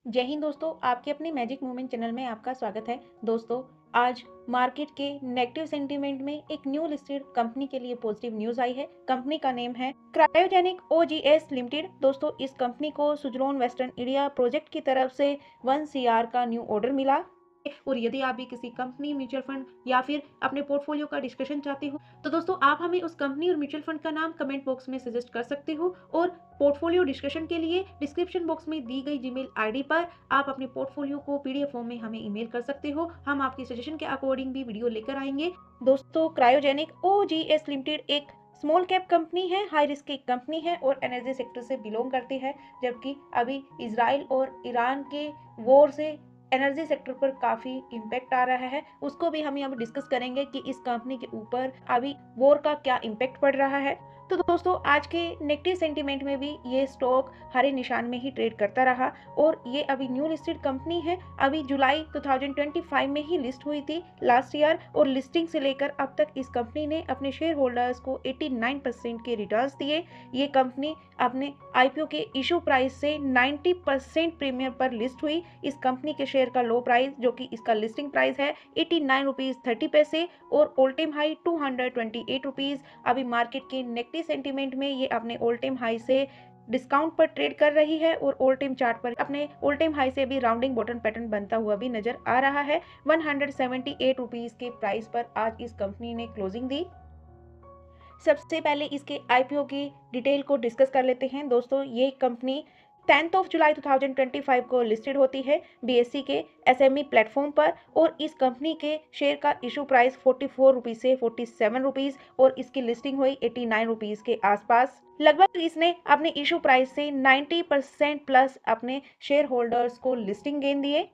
जय हिंद दोस्तों, आपके अपने मैजिक मूवमेंट चैनल में आपका स्वागत है। दोस्तों, आज मार्केट के नेगेटिव सेंटीमेंट में एक न्यू लिस्टेड कंपनी के लिए पॉजिटिव न्यूज आई है। कंपनी का नेम है क्रायोजेनिक ओजीएस लिमिटेड। दोस्तों, इस कंपनी को सुजलोन वेस्टर्न इंडिया प्रोजेक्ट की तरफ से 1 सीआर का न्यू ऑर्डर मिला। और यदि आप भी किसी कंपनी, म्यूचुअल फंड या फिर अपने पोर्टफोलियो का डिस्कशन चाहते हो तो दोस्तों आप हमें उस कंपनी और म्यूचुअल फंड का नाम कमेंट बॉक्स में सजेस्ट कर सकते हो। और पोर्टफोलियो डिस्कशन के लिए डिस्क्रिप्शन बॉक्स में दी गई जीमेल आईडी पर आप अपने पोर्टफोलियो को पीडीएफ फॉर्म में हमें ईमेल कर सकते हो। हम आपकी सजेशन के अकॉर्डिंग भी वीडियो लेकर आएंगे। दोस्तों, क्रायोजेनिक ओजीएस लिमिटेड एक स्मॉल कैप कंपनी है, हाई रिस्क की कंपनी है और एनर्जी सेक्टर से बिलोंग करती है। जबकि अभी इजराइल और ईरान के वॉर से एनर्जी सेक्टर पर काफी इम्पैक्ट आ रहा है। उसको भी हम यहाँ डिस्कस करेंगे कि इस कंपनी के ऊपर अभी वॉर का क्या इम्पैक्ट पड़ रहा है। तो दोस्तों, आज के नेगेटिव सेंटीमेंट में भी ये स्टॉक हरे निशान में ही ट्रेड करता रहा और ये अभी न्यू लिस्टेड कंपनी है। अभी जुलाई 2025 में ही लिस्ट हुई थी लास्ट ईयर और लिस्टिंग से लेकर अब तक इस कंपनी ने अपने शेयर होल्डर्स को 89% के रिटर्न्स दिए। ये कंपनी अपने आईपीओ के इशू प्राइस से 90% प्रीमियम पर लिस्ट हुई। इस कंपनी के शेयर का लो प्राइस, जो कि इसका लिस्टिंग प्राइस है, 89 रुपीज़ 30 पैसे और ऑल टाइम हाई 228 रुपीज़। अभी मार्केट के नेगेटिव सेंटीमेंट में ये अपने ऑल टाइम हाई से डिस्काउंट पर ट्रेड कर रही है और ऑल टाइम चार्ट पर अपने ऑल टाइम हाई से भी राउंडिंग बॉटम पैटर्न बनता हुआ भी नजर आ रहा है। 178 रुपीज के प्राइस पर आज इस कंपनी ने क्लोजिंग दी। सबसे पहले इसके आईपीओ की डिटेल को डिस्कस कर लेते हैं। दोस्तों, ये कंपनी 10 जुलाई 2025 को लिस्टेड होती है बीएससी के एसएमई प्लेटफॉर्म पर और इस कंपनी के शेयर का इशू प्राइस 44 रुपीज से 47 रुपीज और इसकी लिस्टिंग हुई 89 रुपीज के आसपास। लगभग इसने अपने इशू प्राइस से 90% प्लस अपने शेयर होल्डर्स को लिस्टिंग गेन दिए।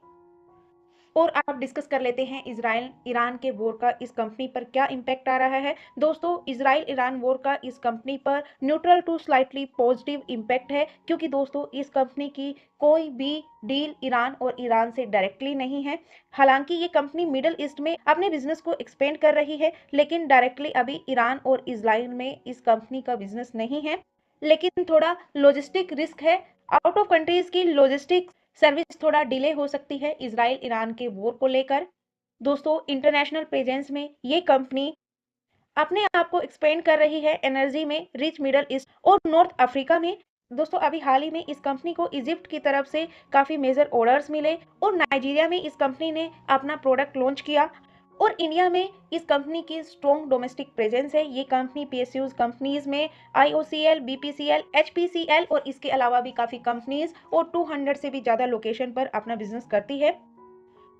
और आप डिस्कस कर लेते हैं इजराइल ईरान के वॉर का इस कंपनी पर क्या इम्पैक्ट आ रहा है। दोस्तों, इजराइल ईरान वॉर का इस कंपनी पर neutral to slightly positive impact है, क्योंकि दोस्तों इस कंपनी की कोई भी डील ईरान और ईरान से डायरेक्टली नहीं है। हालांकि ये कंपनी मिडल ईस्ट में अपने बिजनेस को एक्सपेंड कर रही है, लेकिन डायरेक्टली अभी ईरान और इजराइल में इस कंपनी का बिजनेस नहीं है। लेकिन थोड़ा लॉजिस्टिक रिस्क है। आउट ऑफ कंट्रीज की लॉजिस्टिक सर्विस थोड़ा डिले हो सकती है इजराइल ईरान के वॉर को लेकर। दोस्तों, इंटरनेशनल प्रेजेंस में ये कंपनी अपने आप को एक्सपेंड कर रही है एनर्जी में रिच मिडल ईस्ट और नॉर्थ अफ्रीका में। दोस्तों, अभी हाल ही में इस कंपनी को इजिप्ट की तरफ से काफी मेजर ऑर्डर्स मिले और नाइजीरिया में इस कंपनी ने अपना प्रोडक्ट लॉन्च किया और इंडिया में इस कंपनी की स्ट्रॉन्ग डोमेस्टिक प्रेजेंस है। ये कंपनी पीएसयूज कंपनीज में आईओसीएल, बीपीसीएल, एचपीसीएल और इसके अलावा भी काफी कंपनीज और 200 से भी ज्यादा लोकेशन पर अपना बिजनेस करती है।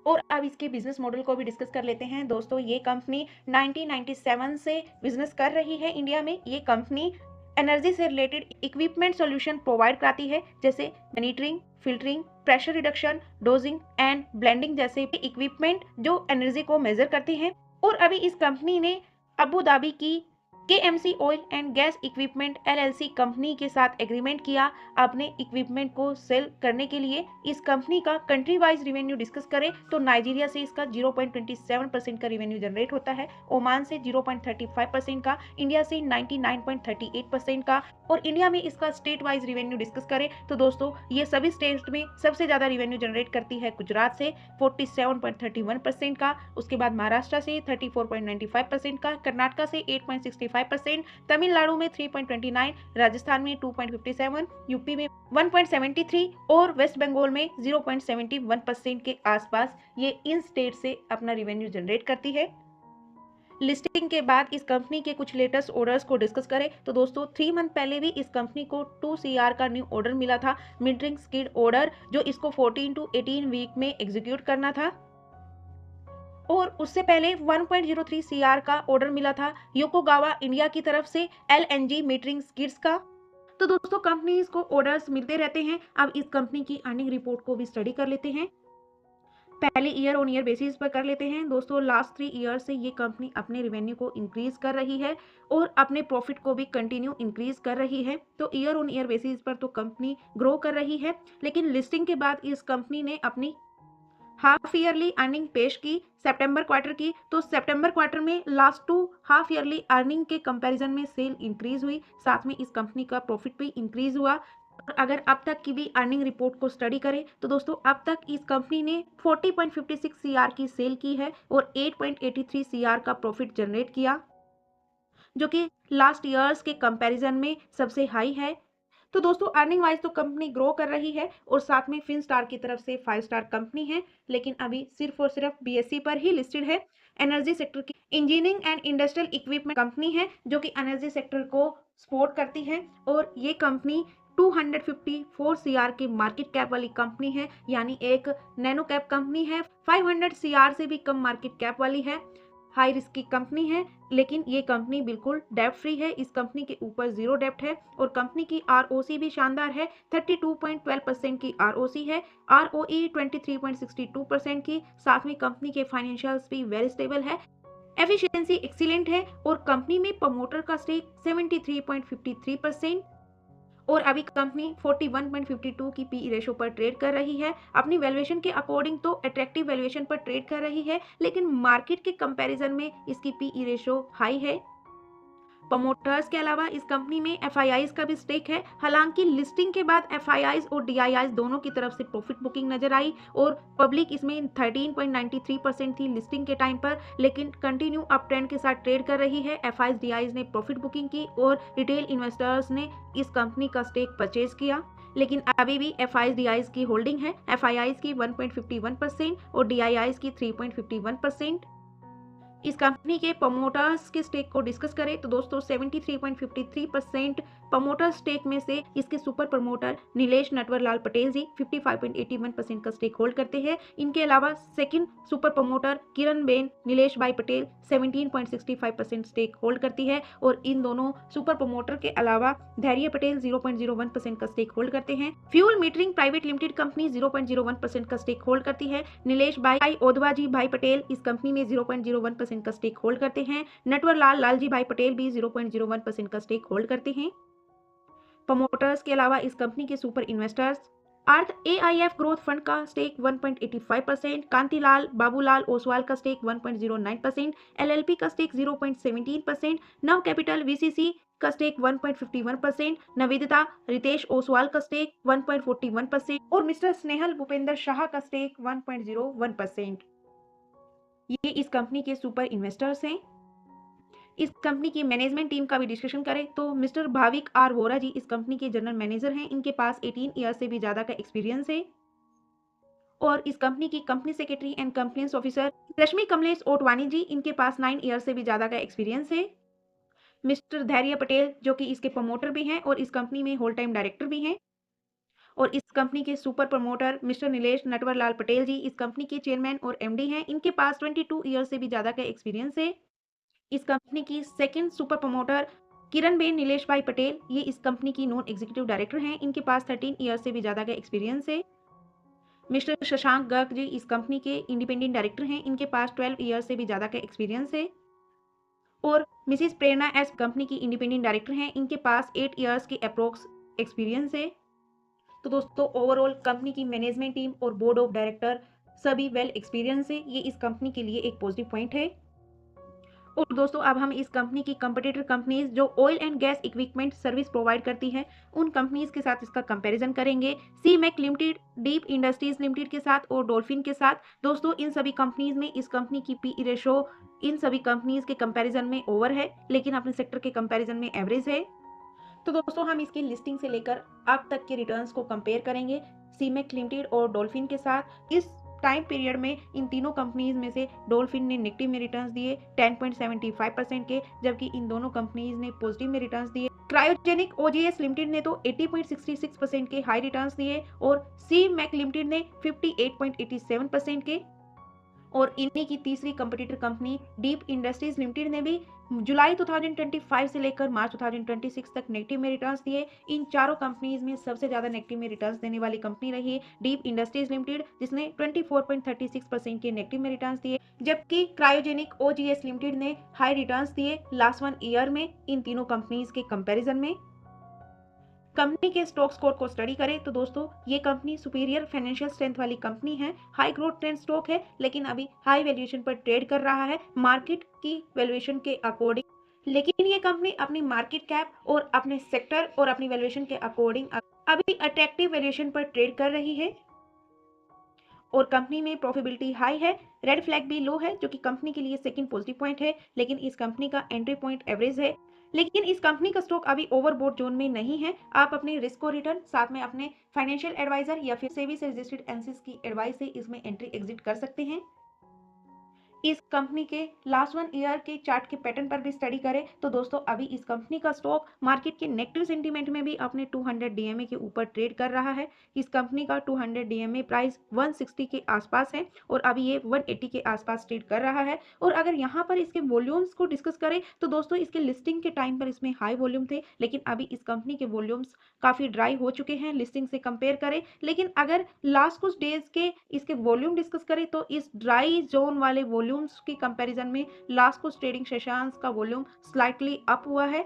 और अब इसके बिजनेस मॉडल को भी डिस्कस कर लेते हैं। दोस्तों, ये कंपनी 1997 से बिजनेस कर रही है इंडिया में। ये कंपनी एनर्जी से रिलेटेड इक्विपमेंट सॉल्यूशन प्रोवाइड कराती है, जैसे monitoring, filtering, pressure reduction, dosing and blending जैसे इक्विपमेंट जो एनर्जी को मेजर करती हैं। और अभी इस कंपनी ने अबू धाबी की KMC oil and gas equipment LLC company के साथ एग्रीमेंट किया अपने इक्विपमेंट को सेल करने के लिए। इस कंपनी का कंट्री वाइज रिवेन्यू डिस्कस करें तो नाइजीरिया से इसका 0.27% का रिवेन्यू जनरेट होता है, ओमान से 0.35% का, इंडिया से 99.38% का। और इंडिया में इसका स्टेट वाइज रिवेन्यू डिस्कस करें तो दोस्तों ये सभी स्टेट में सबसे ज्यादा रिवेन्यू जनरेट करती है गुजरात से 47.31% का, उसके बाद महाराष्ट्र से 34.95% का, कर्नाटक से 8.65%, तमिलनाडु में 3.29, राजस्थान में 2.57, यूपी में 1.73 और वेस्ट बंगाल में 0.71% के आसपास ये इन स्टेट से अपना रिवेन्यू जनरेट करती है। लिस्टिंग के बाद इस कंपनी के कुछ लेटेस्ट ऑर्डर्स को डिस्कस करें तो दोस्तों 3 मंथ पहले भी इस कंपनी को 2 सीआर का न्यू ऑर्डर मिला था, मिडरिंग स्किड ऑर्डर, जो इसको 14 to 18 वीक में एग्जीक्यूट करना था। और उससे पहले 1.03 सीआर का ऑर्डर मिला था योकोगावा इंडिया की तरफ से एलएनजी मीटरिंग स्किड्स का। तो दोस्तों, कंपनीज को ऑर्डर्स मिलते रहते हैं। अब इस कंपनी की अर्निंग रिपोर्ट को भी स्टडी कर लेते हैं। पहले ईयर ऑन ईयर बेसिस पर कर लेते हैं। दोस्तों, लास्ट 3 ईयर से ये कंपनी अपने रेवेन्यू को इंक्रीज कर रही है और अपने प्रॉफिट को भी कंटिन्यू इंक्रीज कर रही है। तो ईयर ऑन ईयर बेसिस पर तो कंपनी ग्रो कर रही है, लेकिन लिस्टिंग के बाद इस कंपनी ने अपनी हाफ ईयरली अर्निंग पेश की सितंबर क्वार्टर की। तो सितंबर क्वार्टर में लास्ट 2 हाफ ईयरली अर्निंग के कंपैरिजन में सेल इंक्रीज हुई, साथ में इस कंपनी का प्रॉफिट भी इंक्रीज हुआ। और अगर अब तक की भी अर्निंग रिपोर्ट को स्टडी करें तो दोस्तों अब तक इस कंपनी ने 40.56 सीआर की सेल की है और 8.83 सीआर का प्रॉफिट जनरेट किया, जो कि लास्ट ईयर्स के कंपैरिजन में सबसे हाई है। तो दोस्तों अर्निंग वाइज तो कंपनी ग्रो कर रही है और साथ में फिनस्टार की तरफ से 5 स्टार कंपनी है, लेकिन अभी सिर्फ और सिर्फ बीएसई पर ही लिस्टेड है। एनर्जी सेक्टर की engineering and industrial equipment company है जो कि एनर्जी सेक्टर को सपोर्ट करती है और ये कंपनी 254 सीआर की मार्केट कैप वाली कंपनी है, यानी एक नैनो कैप कंपनी है। 500 सीआर से भी कम मार्केट कैप वाली है, हाई रिस्क की कंपनी है, लेकिन ये कंपनी बिल्कुल डेब्ट फ्री है। इस कंपनी के ऊपर जीरो डेब्ट है और कंपनी की आरओसी भी शानदार है, 32.12% की आरओसी है, आरओई 23.62% की। साथ में कंपनी के फाइनेंशियल्स भी वेरी स्टेबल है, एफिशिएंसी एक्सीलेंट है और कंपनी में प्रमोटर का स्टेक 73.53% और अभी कंपनी 41.52 की पीई रेशो पर ट्रेड कर रही है। अपनी वैल्यूएशन के अकॉर्डिंग तो अट्रैक्टिव वैल्यूएशन पर ट्रेड कर रही है, लेकिन मार्केट के कंपैरिजन में इसकी पीई रेशो हाई है। प्रमोटर्स के अलावा इस कंपनी में एफआईआईज का भी स्टेक है। हालांकि लिस्टिंग के बाद एफआईआईज और डीआईआईज दोनों की तरफ से प्रॉफिट बुकिंग नजर आई और पब्लिक इसमें 13.93% थी लिस्टिंग के टाइम पर, लेकिन कंटिन्यू अप ट्रेंड के साथ ट्रेड कर रही है। एफआईआईज डीआईआईज ने प्रॉफिट बुकिंग की और रिटेल इन्वेस्टर्स ने इस कंपनी का स्टेक परचेज किया, लेकिन अभी भी एफआईआईज डीआईआईज की होल्डिंग है। एफआईआईज की 1.51% और डीआईआईज की 3.51%। इस कंपनी के प्रमोटर्स के स्टेक को डिस्कस करें तो दोस्तों 73.53% प्रमोटर स्टेक में से इसके सुपर प्रमोटर नीलेश नटवरलाल पटेल जी 55.81% का स्टेक होल्ड करते हैं। इनके अलावा सेकंड सुपर प्रमोटर किरण बेन नीलेश भाई पटेल 17.65% स्टेक होल्ड करती है और इन दोनों सुपर प्रमोटर के अलावा धैर्य पटेल 0.01% का स्टेक होल्ड करते हैं। Fuel metering private limited company 0.01% का स्टेक होल्ड करती है। नीलेश भाई ओधवा जी भाई पटेल इस कंपनी में 0.01% का स्टेक होल्ड करते हैं। नटवरलाल लालजी भाई पटेल भी 0.01% का स्टेक होल्ड करते हैं। प्रमोटर्स के अलावा इस कंपनी के सुपर इन्वेस्टर्स अर्थ एआईएफ ग्रोथ फंड का स्टेक 1.85%, कांतिलाल बाबूलाल ओसवाल का स्टेक 1.09%, एलएलपी का स्टेक 0.17%, नव कैपिटल वीसीसी का स्टेक 1.51%, नवेदिता रितेश ओसवाल का स्टेक 1.41% और मिस्टर स्नेहल भूपेंद्र शाह का स्टेक 1.01%। ये इस कंपनी के सुपर इन्वेस्टर्स हैं। इस कंपनी की मैनेजमेंट टीम का भी डिस्कशन करें तो मिस्टर भाविक आर वोरा जी इस कंपनी के जनरल मैनेजर हैं। इनके पास 18 ईयर से भी ज्यादा का एक्सपीरियंस है और इस कंपनी की company secretary and compliance officer Rashmi Kamlesh Otwani ji, इनके पास 9 ईयर से भी ज्यादा का एक्सपीरियंस है। मिस्टर धैर्य पटेल जो कि इसके प्रमोटर भी हैं और इस कंपनी में होल टाइम डायरेक्टर भी हैं और इस कंपनी के super promoter mister Nilesh Natwarlal Patel ji इस कंपनी के चेयरमैन और एमडी हैं। इनके पास 22 ईयर से भी ज्यादा का एक्सपीरियंस है। इस कंपनी की सेकंड सुपर प्रमोटर किरण बेन नीलेश भाई पटेल, ये इस कंपनी की नॉन एग्जीक्यूटिव डायरेक्टर हैं। इनके पास 13 ईयर से भी ज्यादा का एक्सपीरियंस है। मिस्टर शशांक गर्ग जी इस कंपनी के इंडिपेंडेंट डायरेक्टर हैं। इनके पास 12 ईयर से भी ज्यादा का एक्सपीरियंस है और मिसिस प्रेरणा एस कंपनी की इंडिपेंडेंट डायरेक्टर हैं। इनके पास 8 ईयर्स की अप्रोक्स एक्सपीरियंस है। तो दोस्तों ओवरऑल कंपनी की मैनेजमेंट टीम और बोर्ड ऑफ डायरेक्टर सभी वेल एक्सपीरियंस है, ये इस कंपनी के लिए एक पॉजिटिव पॉइंट है। और दोस्तों अब हम इस कंपनी की कंपटीटर कंपनीज जो oil and gas equipment service provide करती है उन कंपनीज के साथ इसका कंपैरिजन करेंगे, Seamec limited, Deep industries limited के साथ और डॉल्फिन के साथ। दोस्तों इन सभी कंपनीज में इस कंपनी की पीई रेशो इन सभी कंपनीज के कंपैरिजन में ओवर है, लेकिन अपने सेक्टर के कंपैरिजन में एवरेज है। तो दोस्तों हम इसकी लिस्टिंग से लेकर अब तक के रिटर्न्स को कंपेयर करेंगे सीमेक लिमिटेड और डॉल्फिन के साथ। इस टाइम पीरियड में इन तीनों कंपनीज में से डॉल्फिन ने नेगेटिव में रिटर्न्स दिए 10.75% के, जबकि इन दोनों कंपनीज ने पॉजिटिव में रिटर्न्स दिए। क्रायोजेनिक ओजीएस लिमिटेड ने तो 80.66% के हाई रिटर्न्स दिए और सी मैक लिमिटेड ने 58.87% के। और इन्हीं की तीसरी competitor company deep industries limited ने भी जुलाई 2025 से लेकर मार्च 2026 तक नेगेटिव में रिटर्न्स दिए। इन चारों कंपनीज में सबसे ज्यादा नेगेटिव में रिटर्न्स देने वाली कंपनी रही है डीप इंडस्ट्रीज लिमिटेड, जिसने 24.36% के नेगेटिव में रिटर्न्स दिए, जबकि क्रायोजेनिक ओजीएस लिमिटेड ने हाई रिटर्न्स दिए लास्ट 1 ईयर में इन तीनों कंपनीज के कंपैरिजन में। कंपनी के स्टॉक स्कोर को स्टडी करें तो दोस्तों ये कंपनी सुपीरियर फाइनेंशियल स्ट्रेंथ वाली कंपनी है, हाई ग्रोथ ट्रेंड स्टॉक है, लेकिन अभी हाई वैल्यूएशन पर ट्रेड कर रहा है मार्केट की वैल्यूएशन के अकॉर्डिंग। लेकिन ये कंपनी अपनी मार्केट कैप और अपने सेक्टर और अपनी वैल्यूएशन के अकॉर्डिंग अभी अट्रैक्टिव वैल्यूएशन पर ट्रेड कर रही है और कंपनी में प्रॉफिटेबिलिटी हाई है। रेड फ्लैग भी लो है, जो कि कंपनी के लिए सेकंड पॉजिटिव पॉइंट है, लेकिन इस कंपनी का एंट्री पॉइंट एवरेज है। लेकिन इस कंपनी का स्टॉक अभी ओवरबोट जोन में नहीं है। आप अपने रिस्क और रिटर्न साथ में अपने फाइनेंशियल एडवाइजर या फिर सेबी से रजिस्टर्ड एनसिस की एडवाइस से इसमें एंट्री एग्जिट कर सकते हैं। इस कंपनी के लास्ट 1 ईयर के चार्ट के पैटर्न पर भी स्टडी करें तो दोस्तों अभी इस कंपनी का स्टॉक मार्केट के नेगेटिव सेंटीमेंट में भी अपने 200 डीएमए के ऊपर ट्रेड कर रहा है। इस कंपनी का 200 डीएमए प्राइस 160 के आसपास है और अभी ये 180 के आसपास ट्रेड कर रहा है। और अगर यहाँ पर इसके वॉल्यूम्स को डिस्कस करें तो दोस्तों इसके लिस्टिंग के टाइम पर इसमें हाई वॉल्यूम थे, लेकिन अभी इस कंपनी के वॉल्यूम्स काफ़ी ड्राई हो चुके हैं लिस्टिंग से कंपेयर करें। लेकिन अगर लास्ट कुछ डेज के इसके वॉल्यूम डिस्कस करें तो इस ड्राई जोन वाले वॉल्यूम्स की कंपैरिजन में लास्ट कुछ ट्रेडिंग सेशंस का वॉल्यूम स्लाइटली अप हुआ है।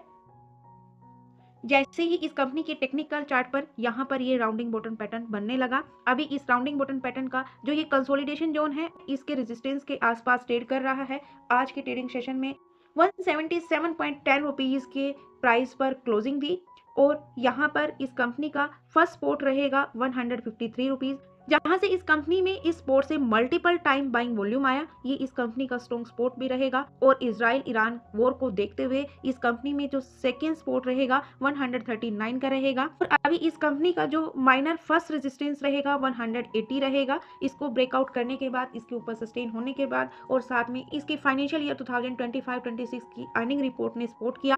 जैसे ही इस कंपनी के टेक्निकल चार्ट पर यहाँ पर ये राउंडिंग बॉटम पैटर्न बनने लगा। अभी इस राउंडिंग बॉटम पैटर्न का जो ये कंसोलिडेशन जोन है इसके रेजिस्टेंस के आसपास ट्रेड कर रहा है। आज के ट्रेडिंग सेशन में 177.10 रुपीज के प्राइस पर क्लोजिंग दी और यहाँ पर इस कंपनी का फर्स्ट स्पॉट रहेगा 153 रुपीज, जहां से इस कंपनी में इस स्पोर्ट से मल्टीपल टाइम बाइंग वॉल्यूम आया। ये इस कंपनी का स्ट्रॉन्ग स्पोर्ट भी रहेगा और इजराइल ईरान वॉर को देखते हुए इस कंपनी में जो सेकेंड स्पोर्ट रहेगा 139 का रहेगा। और अभी इस कंपनी का जो माइनर फर्स्ट रेजिस्टेंस रहेगा 180 रहेगा। इसको ब्रेकआउट करने के बाद, इसके ऊपर सस्टेन होने के बाद और साथ में इसकी फाइनेंशियल ईयर 2025-26 की अर्निंग रिपोर्ट ने सपोर्ट किया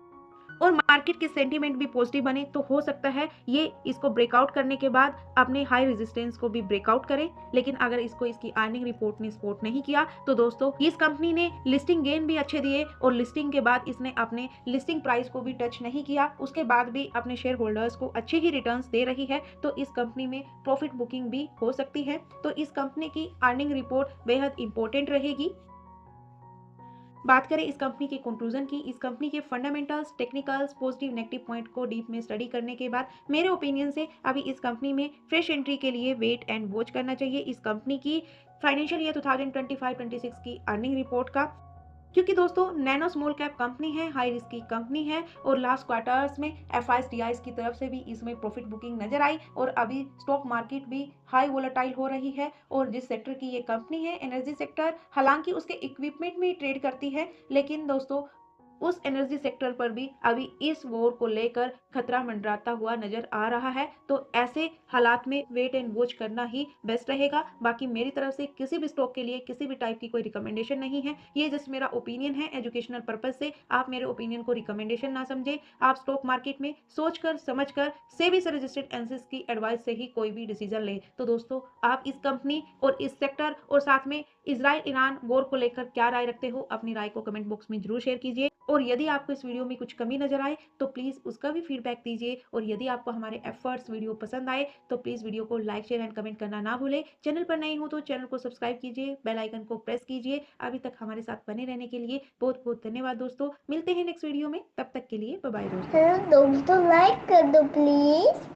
और मार्केट के सेंटीमेंट भी पॉजिटिव बने तो हो सकता है ये इसको ब्रेकआउट करने के बाद अपने हाई रेजिस्टेंस को भी ब्रेकआउट करे। लेकिन अगर इसको इसकी अर्निंग रिपोर्ट ने सपोर्ट नहीं किया तो दोस्तों इस कंपनी ने लिस्टिंग गेन भी अच्छे दिए और लिस्टिंग के बाद इसने अपने लिस्टिंग प्राइस को भी टच नहीं किया, उसके बाद भी अपने शेयर होल्डर्स को अच्छे ही रिटर्न्स दे रही है। तो इस कंपनी में प्रॉफिट बुकिंग भी हो सकती है। तो इस कंपनी की अर्निंग रिपोर्ट बेहद इंपॉर्टेंट रहेगी। बात करें इस कंपनी के कंक्लूजन की, इस कंपनी के fundamentals, technicals, positive negative point को डीप में स्टडी करने के बाद मेरे ओपिनियन से अभी इस कंपनी में फ्रेश एंट्री के लिए वेट एंड वॉच करना चाहिए इस कंपनी की फाइनेंशियल ईयर 2025-26 की अर्निंग रिपोर्ट का। क्योंकि दोस्तों नैनो स्मॉल कैप कंपनी है, हाई रिस्क की कंपनी है और लास्ट क्वार्टर्स में एफआईएस की तरफ से भी इसमें प्रॉफिट बुकिंग नजर आई और अभी स्टॉक मार्केट भी हाई वोलेटाइल हो रही है। और जिस सेक्टर की ये कंपनी है एनर्जी सेक्टर, हालांकि उसके इक्विपमेंट में ट्रेड करती है, लेकिन दोस्तों उस एनर्जी सेक्टर पर भी अभी इस वॉर को लेकर खतरा मंडराता हुआ नजर आ रहा है। तो ऐसे हालात में वेट एंड वॉच करना ही बेस्ट रहेगा। बाकी मेरी तरफ से किसी भी स्टॉक के लिए किसी भी टाइप की कोई रिकमेंडेशन नहीं है, ये जस्ट मेरा ओपिनियन है एजुकेशनल पर्पज से। आप मेरे ओपिनियन को रिकमेंडेशन ना समझे, आप स्टॉक मार्केट में सोच कर समझ कर सेबी से रजिस्टर्ड एनसिस की एडवाइस से ही कोई भी डिसीजन ले। तो दोस्तों आप इस कंपनी और इस सेक्टर और साथ में इजराइल ईरान वॉर को लेकर क्या राय रखते हो, अपनी राय को कमेंट बॉक्स में जरूर शेयर कीजिए। और यदि आपको इस वीडियो में कुछ कमी नजर आए तो प्लीज़ उसका भी फीडबैक दीजिए। और यदि आपको हमारे एफर्ट्स वीडियो पसंद आए तो प्लीज़ वीडियो को लाइक, शेयर एंड कमेंट करना ना भूलें। चैनल पर नए हो तो चैनल को सब्सक्राइब कीजिए, बेल आइकन को प्रेस कीजिए। अभी तक हमारे साथ बने रहने के लिए बहुत बहुत धन्यवाद दोस्तों। मिलते हैं नेक्स्ट वीडियो में, तब तक के लिए बाय बाय दोस्तों। दोस्तों लाइक कर दो प्लीज।